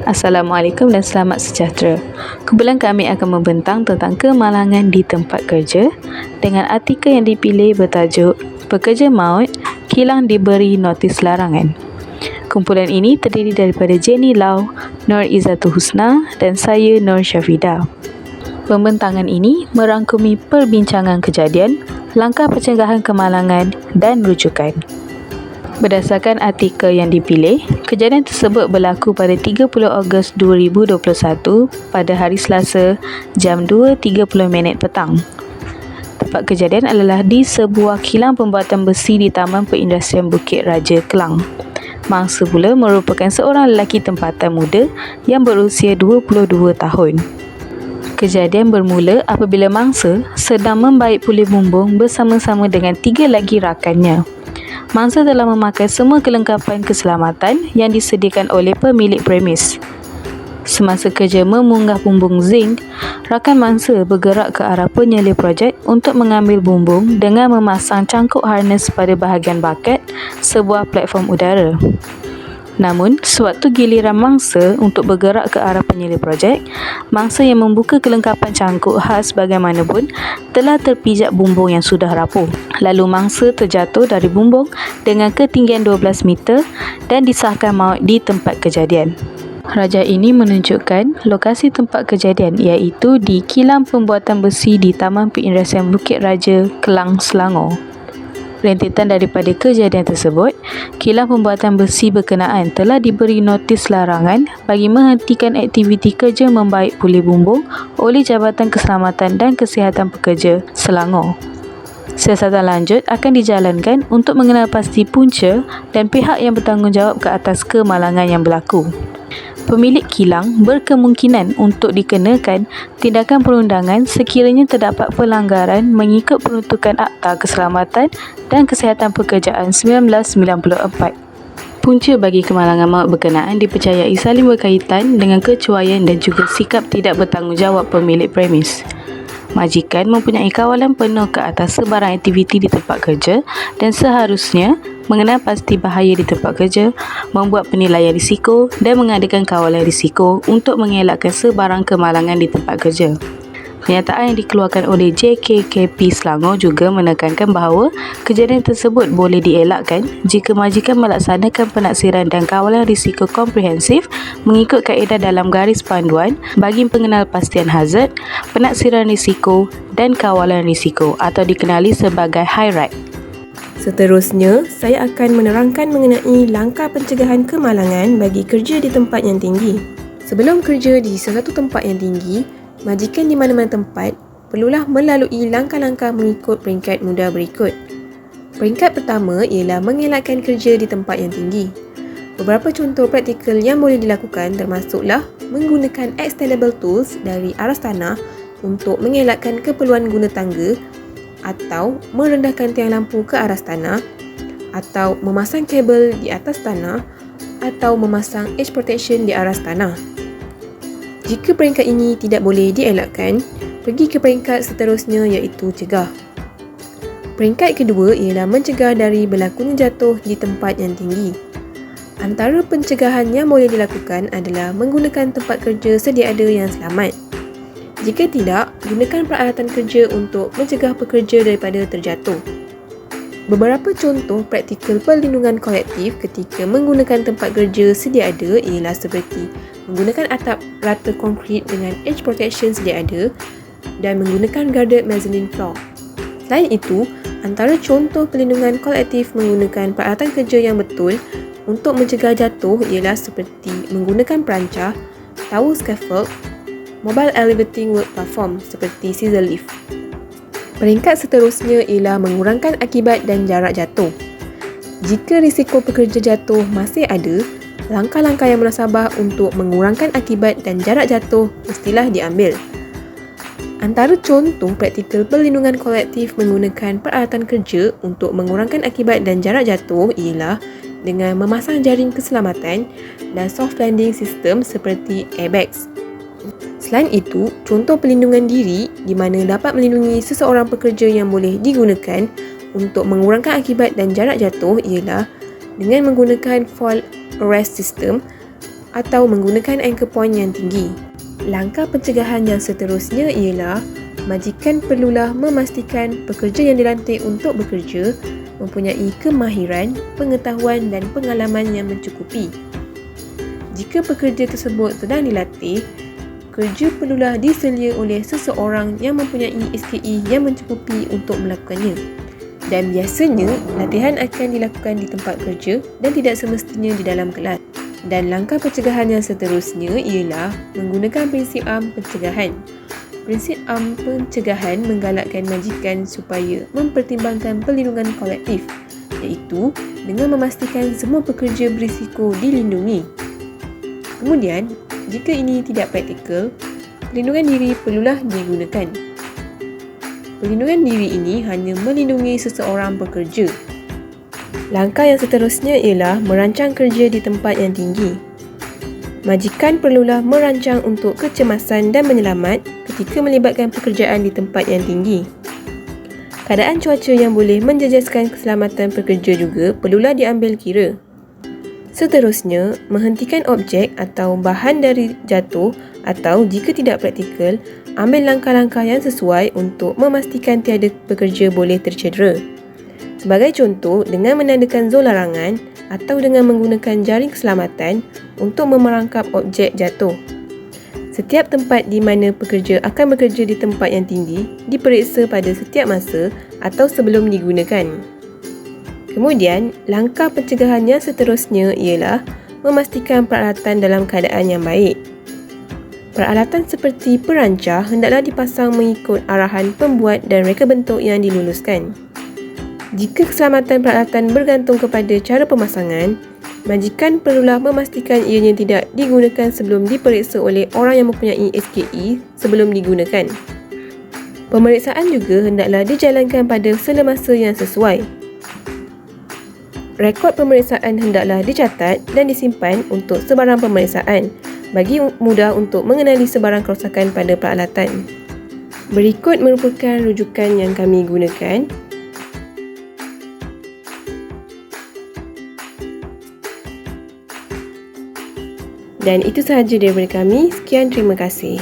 Assalamualaikum dan selamat sejahtera. Kumpulan kami akan membentang tentang kemalangan di tempat kerja dengan artikel yang dipilih bertajuk Pekerja Maut, Kilang Diberi Notis Larangan. Kumpulan ini terdiri daripada Jenny Lau, Nur Izzatul Husna dan saya Nur Syafida. Pembentangan ini merangkumi perbincangan kejadian, langkah pencegahan kemalangan dan rujukan. Berdasarkan artikel yang dipilih, kejadian tersebut berlaku pada 30 Ogos 2021 pada hari Selasa jam 2.30 petang. Tempat kejadian adalah di sebuah kilang pembuatan besi di Taman Perindustrian Bukit Raja, Kelang. Mangsa pula merupakan seorang lelaki tempatan muda yang berusia 22 tahun. Kejadian bermula apabila mangsa sedang membaik pulih bumbung bersama-sama dengan 3 lagi rakannya. Mangsa telah memakai semua kelengkapan keselamatan yang disediakan oleh pemilik premis. Semasa kerja memunggah bumbung zinc, rakan mangsa bergerak ke arah penyalur projek untuk mengambil bumbung dengan memasang cangkuk harness pada bahagian baket sebuah platform udara. Namun, sewaktu giliran mangsa untuk bergerak ke arah penyalur projek, mangsa yang membuka kelengkapan cangkuk khas bagaimanapun telah terpijak bumbung yang sudah rapuh. Lalu mangsa terjatuh dari bumbung dengan ketinggian 12 meter dan disahkan maut di tempat kejadian. Raja ini menunjukkan lokasi tempat kejadian iaitu di kilang pembuatan besi di Taman Perindustrian Bukit Raja, Kelang, Selangor. Rentetan daripada kejadian tersebut, kilang pembuatan besi berkenaan telah diberi notis larangan bagi menghentikan aktiviti kerja membaik pulih bumbung oleh Jabatan Keselamatan dan Kesihatan Pekerja Selangor. Siasatan lanjut akan dijalankan untuk mengenal pasti punca dan pihak yang bertanggungjawab ke atas kemalangan yang berlaku. Pemilik kilang berkemungkinan untuk dikenakan tindakan perundangan sekiranya terdapat pelanggaran mengikut peruntukan Akta Keselamatan dan Kesihatan Pekerjaan 1994. Punca bagi kemalangan maut berkenaan dipercayai saling berkaitan dengan kecuaian dan juga sikap tidak bertanggungjawab pemilik premis. Majikan mempunyai kawalan penuh ke atas sebarang aktiviti di tempat kerja dan seharusnya mengenal pasti bahaya di tempat kerja, membuat penilaian risiko dan mengadakan kawalan risiko untuk mengelakkan sebarang kemalangan di tempat kerja. Pernyataan yang dikeluarkan oleh JKKP Selangor juga menekankan bahawa kejadian tersebut boleh dielakkan jika majikan melaksanakan penaksiran dan kawalan risiko komprehensif mengikut kaedah dalam garis panduan bagi pengenalpastian hazard, penaksiran risiko dan kawalan risiko atau dikenali sebagai HIRAC. Seterusnya, saya akan menerangkan mengenai langkah pencegahan kemalangan bagi kerja di tempat yang tinggi. Sebelum kerja di sesuatu tempat yang tinggi, majikan di mana-mana tempat perlulah melalui langkah-langkah mengikut peringkat mudah berikut. Peringkat pertama ialah mengelakkan kerja di tempat yang tinggi. Beberapa contoh praktikal yang boleh dilakukan termasuklah menggunakan extendable tools dari aras tanah untuk mengelakkan keperluan guna tangga atau merendahkan tiang lampu ke aras tanah atau memasang kabel di atas tanah atau memasang edge protection di aras tanah. Jika peringkat ini tidak boleh dielakkan, pergi ke peringkat seterusnya iaitu cegah. Peringkat kedua ialah mencegah dari berlakunya jatuh di tempat yang tinggi. Antara pencegahan yang boleh dilakukan adalah menggunakan tempat kerja sedia ada yang selamat. Jika tidak, gunakan peralatan kerja untuk mencegah pekerja daripada terjatuh. Beberapa contoh praktikal perlindungan kolektif ketika menggunakan tempat kerja sedia ada ialah seperti menggunakan atap rata konkrit dengan edge protection sedia ada dan menggunakan guarded mezzanine floor. Selain itu, antara contoh perlindungan kolektif menggunakan peralatan kerja yang betul untuk mencegah jatuh ialah seperti menggunakan perancah, tower scaffold, mobile elevating work platform seperti scissor lift. Peringkat seterusnya ialah mengurangkan akibat dan jarak jatuh. Jika risiko pekerja jatuh masih ada, langkah-langkah yang munasabah untuk mengurangkan akibat dan jarak jatuh mestilah diambil. Antara contoh praktikal perlindungan kolektif menggunakan peralatan kerja untuk mengurangkan akibat dan jarak jatuh ialah dengan memasang jaring keselamatan dan soft landing system seperti airbags. Selain itu, contoh pelindungan diri di mana dapat melindungi seseorang pekerja yang boleh digunakan untuk mengurangkan akibat dan jarak jatuh ialah dengan menggunakan fall arrest system atau menggunakan anchor point yang tinggi. Langkah pencegahan yang seterusnya ialah majikan perlulah memastikan pekerja yang dilantik untuk bekerja mempunyai kemahiran, pengetahuan dan pengalaman yang mencukupi. Jika pekerja tersebut sedang dilatih, kerja perlulah diselia oleh seseorang yang mempunyai SKE yang mencukupi untuk melakukannya. Dan biasanya, latihan akan dilakukan di tempat kerja dan tidak semestinya di dalam kelas. Dan langkah pencegahan yang seterusnya ialah menggunakan prinsip am pencegahan. Prinsip am pencegahan menggalakkan majikan supaya mempertimbangkan perlindungan kolektif, iaitu dengan memastikan semua pekerja berisiko dilindungi. Kemudian, jika ini tidak praktikal, perlindungan diri perlulah digunakan. Perlindungan diri ini hanya melindungi seseorang pekerja. Langkah yang seterusnya ialah merancang kerja di tempat yang tinggi. Majikan perlulah merancang untuk kecemasan dan penyelamat ketika melibatkan pekerjaan di tempat yang tinggi. Keadaan cuaca yang boleh menjejaskan keselamatan pekerja juga perlulah diambil kira. Seterusnya, menghentikan objek atau bahan dari jatuh atau jika tidak praktikal, ambil langkah-langkah yang sesuai untuk memastikan tiada pekerja boleh tercedera. Sebagai contoh, dengan menandakan zon larangan atau dengan menggunakan jaring keselamatan untuk memerangkap objek jatuh. Setiap tempat di mana pekerja akan bekerja di tempat yang tinggi diperiksa pada setiap masa atau sebelum digunakan. Kemudian, langkah pencegahan yang seterusnya ialah memastikan peralatan dalam keadaan yang baik. Peralatan seperti perancah hendaklah dipasang mengikut arahan pembuat dan reka bentuk yang diluluskan. Jika keselamatan peralatan bergantung kepada cara pemasangan, majikan perlulah memastikan ianya tidak digunakan sebelum diperiksa oleh orang yang mempunyai SKE sebelum digunakan. Pemeriksaan juga hendaklah dijalankan pada semasa yang sesuai. Rekod pemeriksaan hendaklah dicatat dan disimpan untuk sebarang pemeriksaan bagi mudah untuk mengenali sebarang kerosakan pada peralatan. Berikut merupakan rujukan yang kami gunakan. Dan itu sahaja daripada kami. Sekian, terima kasih.